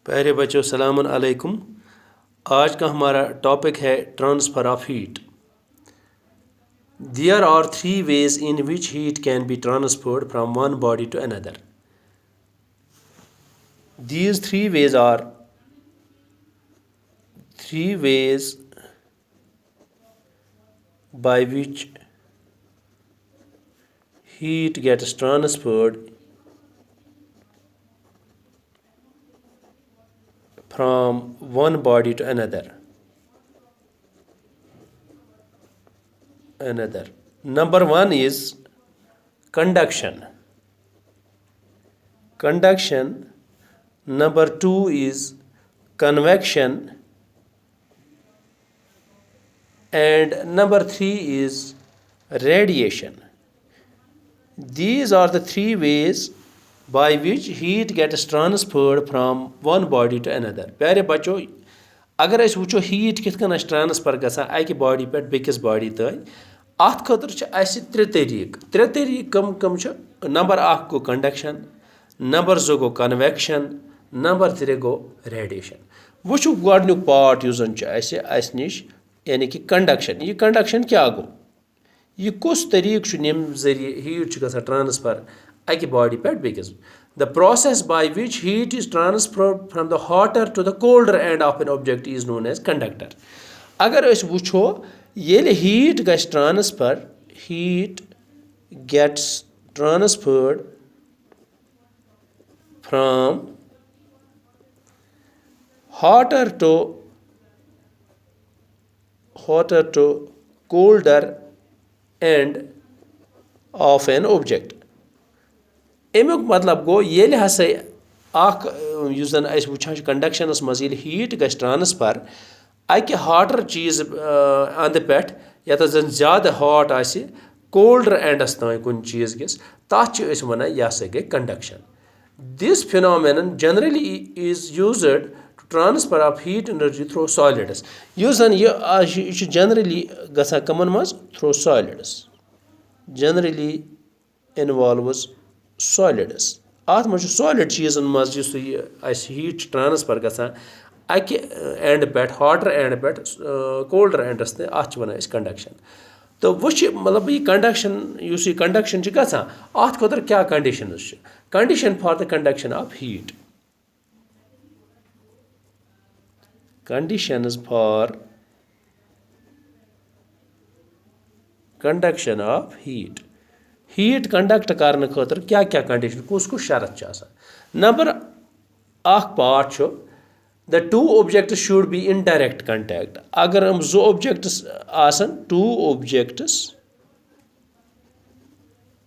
प्यारे बच्चों सलाम अलैकुम। आज का हमारा टॉपिक है transfer of heat. There are three ways in which heat can be transferred from one body to another. These three ways are three ways by which heat gets transferred from one body to another. Number one is conduction. Number two is convection. And number three is radiation. These are the three ways by which heat gets transferred from one body to another. प्यारे बच्चों, अगर अस वुचो heat कित कन transfer गसान अकि body पे बेकिस body तय अत खतर छ अस त्रे तरीक कम छ। नंबर 1 गो कंडक्शन, नंबर 2 गो कन्वेक्शन, नंबर 3 गो रेडिएशन। वुचो गोडन्युक पार्ट युस जन छ अस निश यानी कि कंडक्शन। ये कंडक्शन क्या गो, यह कुछ तरीक यम जरिए हीट गसान ट्रांसफर अकि बॉडी पे बेकिस। The process by which heat is transferred from the hotter to the colder end of an object is known as conductor. अगर अस वुचो येले heat Gus transfer, heat gets transferred from hotter to colder end of an object. अमुक मतलब गो ये हसा वुचान कंडक्शनस मज heat गस transfer अकि हाटर चीज अंद पे यत जन ज्यादा हॉट आसि कोल्डर एंडस तान कुन चीज गस तथ वन यह हसा गई conduction. This phenomenon generally is used to transfer of heat energy through solids. युस जन यह जनरली गसान कमन मज through solids, generally involves solids. अत मज सॉलिड चीजन मज हीट ट्रांसफर गसान अकि एंड पे हाटर एंड पे कोल्डर एंडस तक अत वन कंडक्शन। तो वो मतलब यह कंडक्शन युस यह कंडक्शन गसान अत खतर क्या कंडीशनस छ। Condition for the conduction of heat, conditions for conduction of heat. Heat conduct करने खतर क्या क्या कंडीशन कुस शरत आसान। Number 1 part the two objects should be in direct contact. अगर हम जो ऑब्जेक्ट्स आसन, two objects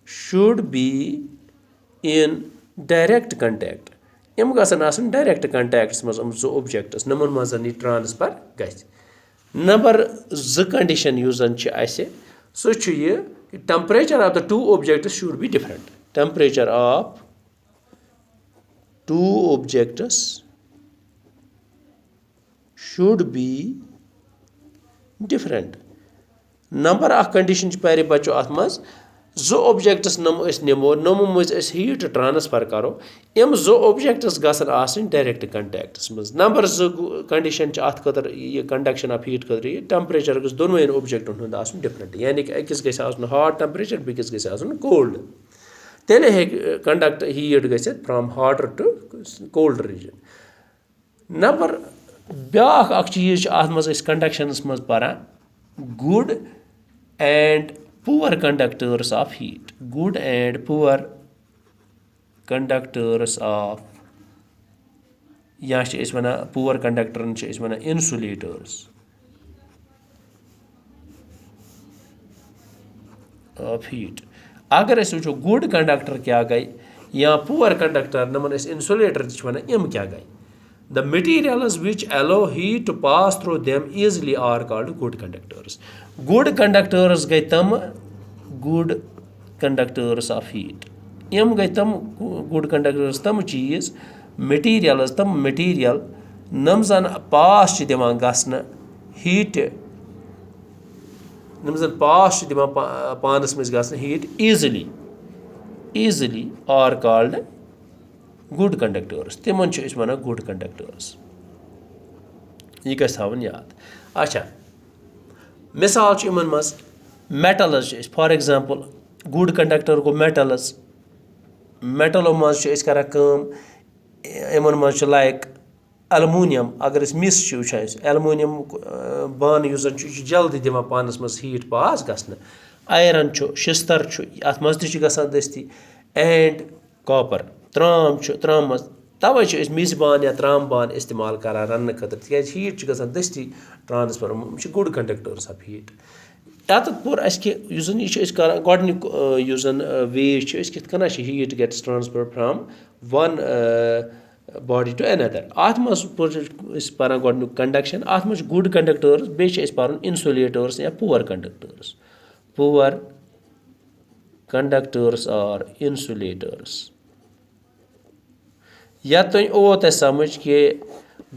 should be in direct contact. यम गसन आसन डायरेक्ट कंटैक्ट्स मज जो ऑब्जेक्ट्स नमन मज ट्रांसफर गस। नंबर 2 कंडीशन युस जन सो यह temperature of the two objects should be different. Temperature of two objects should be different. Number of condition प्यारे बच्चों अत मज जो ऑब्जेक्ट्स नमो मज हीट ट्रांसफर करो यम जो ऑब्जेक्ट्स गसन आसन डायरेक्ट कंटैक्ट्स मज। नंबर 2 कंडीशन अत खतर यह कंडक्शन ऑफ हीट खतर यह टेम्परेचर गस दोनों ऑब्जेक्टन हुंद आसन डिफरेंट, यानी कि अकिस गस आसन हॉट टेम्परेचर बेकिस गस आसन कोल्ड। तेले हे कंडक्ट हीट गसित from hotter to cold region. Number ब्याख अख चीज अत मज कंडक्शनस मज परान good and poor conductors of heat. Good and poor conductors of, या one poor conductor one insulators of heat. अगर अस वो गुड कंडक्टर क्या गई या पुअर कंडक्टर नमन इंसुलेटर वन यम क्या गई। The materials which allow heat to pass through them easily are called good conductors. Good conductors गई तम good conductors of heat. यम गई तम good conductors तम चीज materials तम material नम जन पास दिवान गसन heat, नम जन पास दिवान पानस मज गसन heat easily are called good conductors. تِمن چھِ أسۍ وَنان good conductors. یہِ گژھِ تھاوُن یاد. اچھا مِثال چھِ یِمن منٛز metals چھِ أسۍ فار ایٚگزامپٕل good conductor گوٚو metals. میٹلو منٛز چھِ أسۍ کران کٲم یِمن منٛز چھِ لایک ایلموٗنیم. اگر أسۍ مِس چھِ وٕچھان أسۍ ایلموٗنیمُک بانہٕ یُس زن چھُ یہِ چھُ جلدی دِوان پانس منٛز ہیٖٹ پاس گژھنہٕ. آیرن چھُ شِستر چھُ اتھ منٛز تہِ چھُ گژھان دٔستی. اینڈ کاپر ترام چھُ ترامہٕ منٛز توے چھِ أسۍ میٚژِ بانہٕ یا ترامہٕ بانہٕ استعمال کران رننہٕ خٲطرٕ تِکیازِ ہیٖٹ چھُ گژھان دٔستی ٹرانسفر. یِم چھِ گُڈ کنڈکٹٲرٕس آف ہیٖٹ. تَتٮ۪تھ پوٚر اَسہِ کہِ یُس زن یہِ چھِ أسۍ کران گۄڈٕنیُک یُس زن وے چھِ أسۍ کِتھ کٔنۍ چھِ heat gets transfer from one body to another. اَتھ منٛز أسۍ پران گۄڈٕنیُک کنڈکشن. اَتھ منٛز چھِ گُڈ کنڈکٹٲرٕس بیٚیہِ چھِ أسۍ پرُن انسولیٹٲرٕس یا poor conductors. Poor conductors are insulators. یَتھ اوت اَسہِ سمجھ کہِ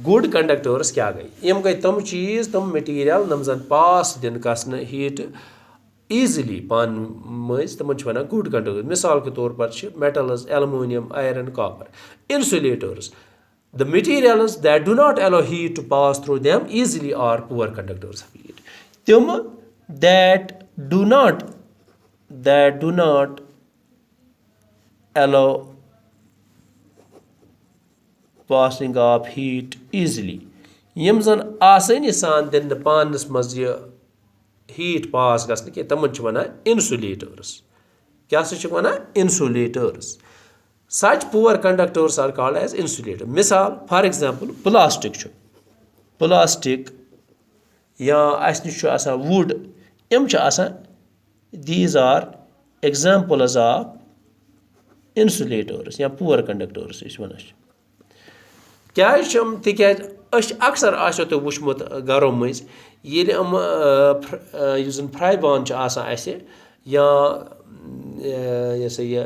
گُڈ کنڈکٹٲرٕس کیٛاہ گٔے. یِم گٔے تِم چیٖز تِم میٹیٖریل یِم زن پاس دِنہٕ گژھنہٕ ہیٖٹ ایٖزلی پانہٕ مٔنٛزۍ تِمن چھِ وَنان گُڈ کنڈکٹٲرٕس. مِثال کے طور پر چھِ metals aluminium iron copper. Insulators the materials that do not allow heat to pass through them easily are poor conductors of heat. تِم that do not allow passing of heat easily. یِم زن آسٲنی سان دِنہٕ پانس منٛز یہِ ہیٖٹ پاس گژھنہٕ کینٛہہ تِمن چھِ وَنان انسولیٹٲرٕس. کیٛاہ سا چھِ وَنان انسولیٹٲرٕس. Such poor conductors are called as insulator. مِثال فار ایٚگزامپٕل پلاسٹِک چھُ. پلاسٹِک یا اَسہِ نِش چھُ آسان وُڈ. یِم چھِ آسان دیٖز آر ایٚگزامپٕلز آف انسولیٹٲرٕس یا پُور کنڈکٹٲرٕس أسۍ وَنان چھِ. کیٛازِ چھِ یِم تِکیٛازِ أسۍ چھِ اکثر آسیو تۄہہِ وٕچھمُت گرو مٔنٛزۍ ییٚلہِ یِم یُس زن فرٛاے بان چھُ آسان اَسہِ یا یہِ ہسا یہِ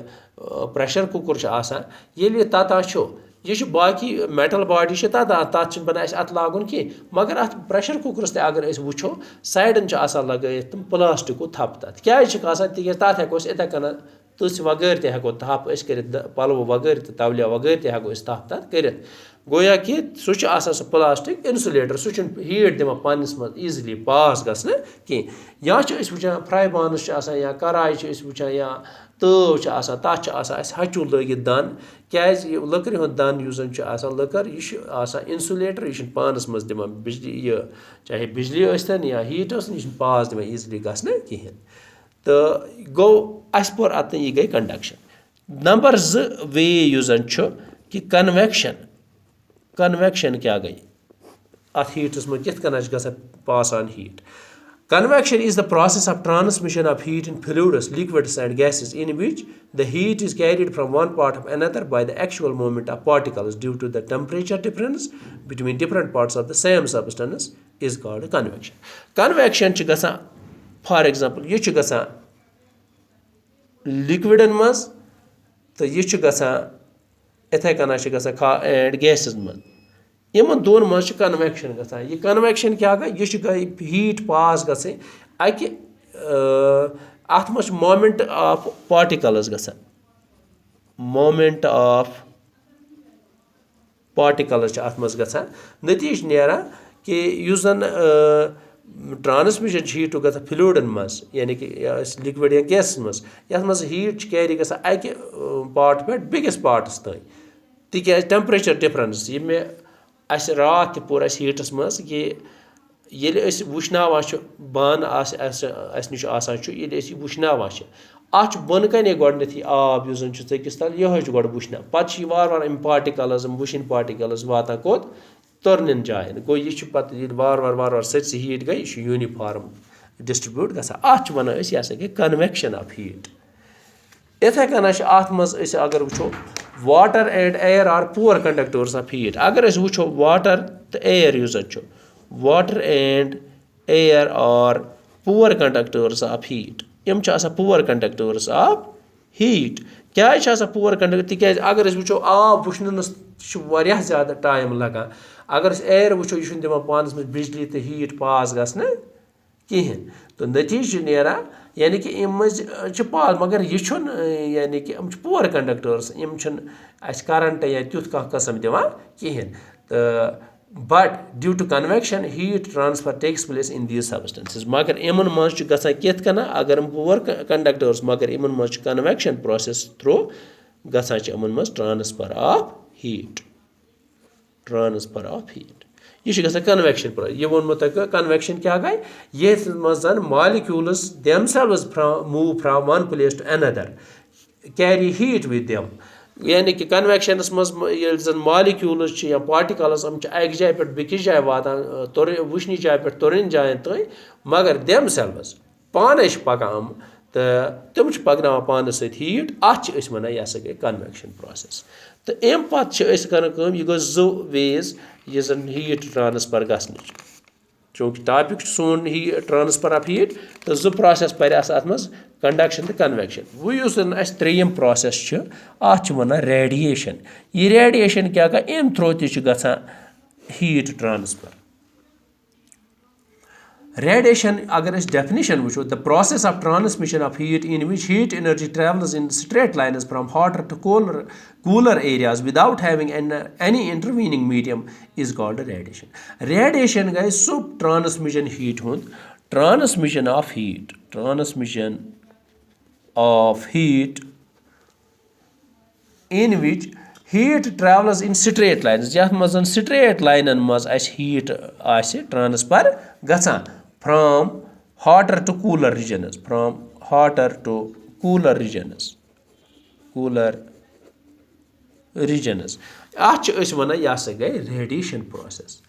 پریشر کُکر چھُ آسان ییٚلہِ یہِ تَتان چھُ یہِ چھُ باقٕے میٹل باڈی چھِ تَتان تَتھ چھُنہٕ بَنان اَسہِ اَتھ لاگُن کینٛہہ مگر اَتھ پریشر کُکرَس تہِ اگر أسۍ وٕچھو سایڈن چھِ آسان لگٲیِتھ تِم پلاسٹِکو تھپہٕ تَتھ. کیٛازِ چھِکھ آسان تِکیٛازِ تَتھ ہٮ۪کو أسۍ یِتھَے کٔنۍ تٕژھ وغٲر تہِ ہٮ۪کو تھپھ أسۍ کٔرِتھ پَلو وغٲر تہِ تولیا وغٲر تہِ ہٮ۪کو أسۍ تھپھ تَتھ کٔرِتھ. گویا کہِ سُہ چھُ آسان سُہ پلاسٹِک انسولیٹر. سُہ چھُنہٕ ہیٖٹ دِوان پننِس منٛز ایٖزلی پاس گژھنہٕ کینٛہہ. یا چھِ أسۍ وٕچھان فرٛاے بانٕز چھِ آسان یا کراے چھِ أسۍ وٕچھان یا تٲو چھِ آسان تَتھ چھِ آسان اَسہِ ہَچوٗ لٲگِتھ دَن. کیٛازِ یہِ لٔکرِ ہُنٛد دَن یُس زَن چھُ آسان لٔکٕر یہِ چھُ آسان اِنسُلیٹر. یہِ چھُنہٕ پانَس منٛز دِوان بِجلی یہِ چاہے بِجلی ٲسۍتَن یا ہیٖٹ ٲسۍتَن یہِ چھُنہٕ پاس دِوان ایٖزلی گژھنہٕ کِہیٖنۍ. تہٕ گوٚو اَسہِ پوٚر اَتٮ۪ن یہِ گٔے کنڈکشن. نمبر 2 وے یُس زن چھُ کہِ کنویکشن. کنویکشن کیٛاہ گٔے اَتھ ہیٖٹس منٛز کِتھ کٔنۍ چھِ گژھان پاس آن heat. Convection is the process of transmission of heat in fluids, liquids and gases in which the heat is carried from one part of another by the actual movement of particles due to the temperature difference between different parts of the same substance is called convection. Convection چھِ گژھان for example یہِ چھُ گژھان لِکوِڈن منٛز تہٕ یہِ چھُ گژھان یِتھَے کٔنۍ چھِ گژھان اینڈ گیسز منٛز. یِمن دۄن منٛز چھِ کنویکشن گژھان. یہِ کنویکشن کیٛاہ گٔے یہِ چھِ گٔے ہیٖٹ پاس گژھٕنۍ اکہِ اَتھ منٛز چھِ مومینٹ آف پارٹِکلز گژھان. مومینٹ آف پارٹِکلز چھِ اَتھ منٛز گژھان. نٔتیٖجہٕ چھُ نیران کہِ یُس زن ٹرانسمِشن چھِ ہیٖٹُک گژھان فلوٗڈن منٛز یعنی کہِ لِکوِڈ یا گیسس منٛز یَتھ منٛز ہیٖٹ چھِ کیری گژھان اکہِ پاٹ پٮ۪ٹھ بیٚکِس پاٹس تانۍ تِکیٛازِ ٹیمپریچر ڈِفرنس. یہِ مےٚ اَسہِ راتھ تہِ پوٚر اَسہِ ہیٖٹس منٛز کہِ ییٚلہِ أسۍ وٕشناوان چھِ بانہٕ اَسہِ نِش آسان چھُ ییٚلہِ أسۍ یہِ وٕشناوان چھِ اَتھ چھُ بۄنہٕ کَنے گۄڈٕنیتھٕے آب یُس زن چھُ ژٔکِس تل یِہوے چھُ گۄڈٕ وٕشناوان. پتہٕ چھِ یہِ وارٕ وارٕ یِم پارٹِکلز یِم وٕشِنۍ پارٹِکلز واتان کوٚت تُرنٮ۪ن جاین. گوٚو یہِ چھُ پتہٕ ییٚلہِ وارٕ وارٕ سٲرسٕے ہیٖٹ گٔے یہِ چھُ یوٗنِفارم ڈسٹربیوٗٹ گژھان. اَتھ چھِ وَنان أسۍ یہِ ہسا گٔے کنویکشن آف ہیٖٹ. یِتھَے کٔنۍ چھِ اَتھ منٛز أسۍ اگر وٕچھو water and air are poor conductors of heat. اگر أسۍ وٕچھو واٹر تہٕ ایر یُس زن چھُ water and air are poor conductors of heat. یِم چھِ آسان پُور کنڈکٹٲرٕس آف ہیٖٹ. کیٛازِ چھِ آسان پُور کنڈکٹر تِکیٛازِ اگر أسۍ وٕچھو آب وٕشنَس چھُ واریاہ زیادٕ ٹایم لگان. اگر أسۍ ایر وٕچھو یہِ چھُنہٕ دِوان پانس منٛز بِجلی تہٕ ہیٖٹ پاس گژھنہٕ کِہینۍ. تہٕ نٔتیٖجہٕ چھُ نیران यानी कि इम पास मगर यह यानी कि पुअर कंडक्टर्स इम करंट या तुथ कह कस्म दिवान कहें तो but due to convection heat transfer takes place in these substances मगर इमन मज कित कन अगर पुअर कंडक्टर्स मगर इमन मज convection process थ्रू गसान इमन मज ट्रांसफर ऑफ हीट यह कन्वेक्शन प्रोसेस यह वोनमो तक कन्वेक्शन क्या गई ये मज molecules themselves move from one place to another carry heat with them यानी कि कन्वेक्शनस मज मॉलिक्यूल्स या पार्टिकल्स अक जाय पे बेकिस जाय वातान वुशनी जाय पे तुरन जायन तय मगर themselves पाने पकान तो तम पकना पान सत हीट अत वन यह हसा गई कन्वेक्शन प्रोसेस तो अम पे यह गो जो वेज यह हीट ट्रांसफर गसन चूँकि टॉपिक सोन ही ट्रांसफर ऑफ हीट तो जो प्रोसेस पे अत मज कंडक्शन तो कन्वेक्शन वो त्रेयम प्रोसेस अत वन रेडिएशन यह रेडिएशन क्या अम थ्रो तना हीट ट्रांसफर Radiation, अगर इस definition वुचो, the process of transmission of heat in which heat energy travels in straight lines from hotter to cooler areas without having any intervening medium is called radiation. Radiation guys sub transmission heat hund transmission of heat in which heat travels in straight lines. Yath mazan straight line maz as heat as transfer gasan from hotter to cooler regions, Ach is wana yasa gay radiation process.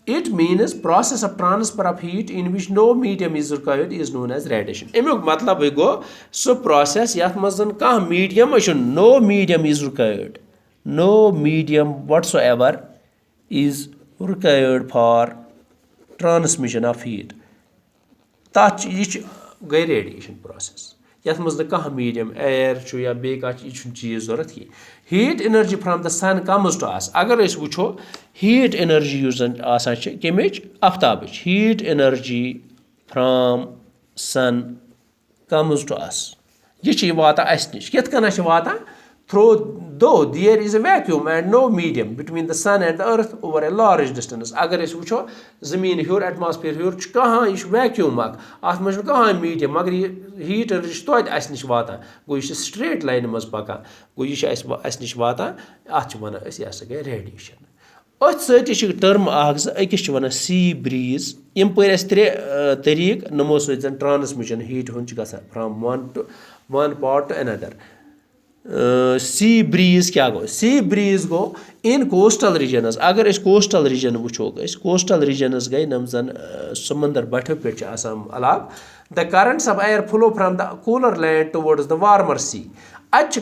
It means process of transfer of heat in which no medium is required is known as radiation. Emek matlab go so process yath mazan ka medium no medium is required. No medium whatsoever is required for transmission of heat. That is गई radiation process यथ मज कह medium air या बे चीज जरूरत की heat energy from the sun comes to us अगर वो हीट एनर्जी कमिच आफ्ताब heat energy from sun comes to us यह वाता अस निश कित कन वाता though there is a vacuum and no medium between the sun and the earth over a large distance अगर वो जमीन हूर एटमॉस्फेयर हूर कहाँ यह वैक्यूम अत मज कहाँ मीडियम मगर यह हीट एनर्जी तोत अस निश वातान गो यह स्ट्रेट लाइन मज पकान गो यह अस निश वातान अत वन यह हसा गई रेडिएशन अत सत टर्म अकिस वन सी ब्रीज यम पर त्रे तरीक नमो सत ट्रांसमिशन हीट हूँ from one part to another sea breeze क्या गो सी ब्रीज गो इन कोस्टल रीजनस अगर कोस्टल रीजन वो कोस्टल रीजनस गई नम जन समंदर बठो पे अलाग the currents of air flow from the cooler land towards the warmer sea अत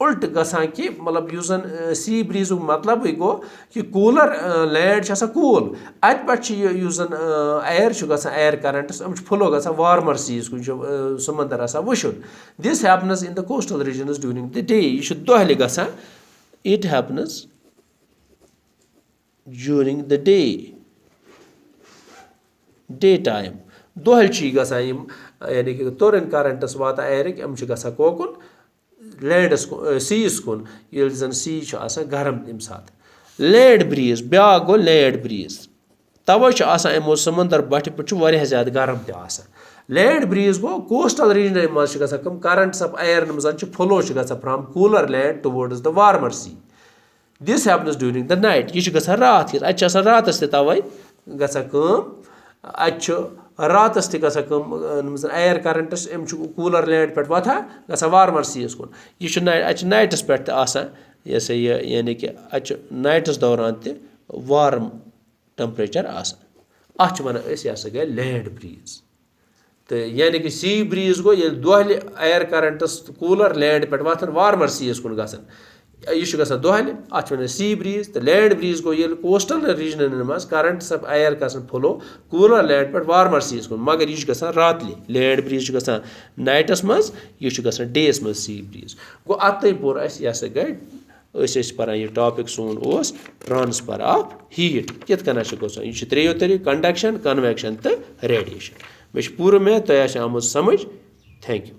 उल्ट गसान कि मतलब जन सी ब्रीज मतलब गो कि कूलर लैंड कूल अत पे एयर एयर करंट्स फ्लो गसान वार्मर सीज कुन समंदर वुशुन this happens in the coastal regions during the day यह दोहले गसान it happens during the day time दोहल गसान यानी कि तुरन करंटस वाता एयरिक गसान कोकुन लैंडस सीस कुन ये जन सी गरम तम सात लैंड ब्रीज ब्या गो लैंड ब्रीज तवे यमो समंदर बट पे ज्यादा गरम लैंड ब्रीज गो कोस्टल रीजन मज कम करंट्स ऑफ एयर जन flow from cooler land towards the warmer see this happens during the night यह गसान रात अत रातस तवे गसान अत रातस तम एयर करंटस कूलर लैंड पे वथा गसान वार्मर सीस कुन यह नाइटस पे यह सा यानी कि अत नाइटस दौरान त वार्म टेम्परेचर अत वन यह सा गई लैंड ब्रीज तो यानी कि सी ब्रीज गो ये दोहल एयर करंटस कूलर लैंड पे वथन वार्मर सीस कुन गसान यह गसान दोहल अत वन सी ब्रीज तो लैंड ब्रीज गो ये कोस्टल रीजन मज करंट्स ऑफ एयर गसान फ्लो कूलर लैंड पे वार्मर सीस कुन मगर यह गसान रातले लैंड ब्रीज गसान नाइटस मज यह गसान डेस मज सी ब्रीज गो अत पोर यह सा गई पढ़ान यह टॉपिक सोन ओस ट्रांसफर ऑफ हीट कित कना गसान यह त्रेयो तरीक कंडक्शन कन्वेक्शन तो रेडिएशन मे पूरा में तुम आमुत समझ थैंक यू।